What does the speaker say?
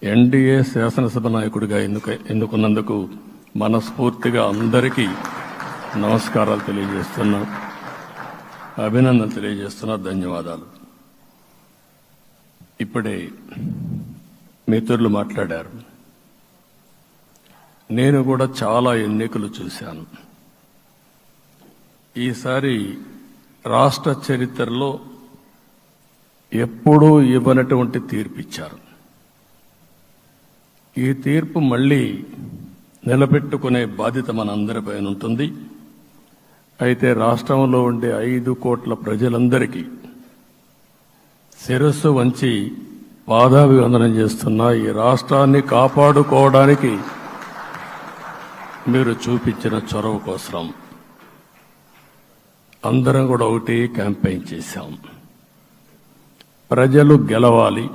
NDA శాసనసభ నాయకుడిగా ఎన్నుకున్నందుకు మనస్ఫూర్తిగా అందరికీ నమస్కారాలు తెలియజేస్తున్నా, అభినందనలు తెలియజేస్తున్నా, ధన్యవాదాలు. ఇప్పుడే మిత్రులు మాట్లాడారు. నేను కూడా చాలా ఎన్నికలు చూశాను. ఈసారి రాష్ట్ర చరిత్రలో ఎప్పుడూ ఇవ్వనటువంటి తీర్పు ఇచ్చారు. ఈ తీర్పు మళ్ళీ నిలబెట్టుకునే బాధ్యత మనందరిపైన ఉంటుంది. అయితే రాష్ట్రంలో ఉండే 5 కోట్ల ప్రజలందరికీ శిరస్సు వంచి పాదాభివందనం చేస్తున్నా. ఈ రాష్ట్రాన్ని కాపాడుకోవడానికి మీరు చూపించిన చొరవ కోసం అందరం కూడా ఒకటి క్యాంపెయిన్ చేశాం. ప్రజలు గెలవాలి,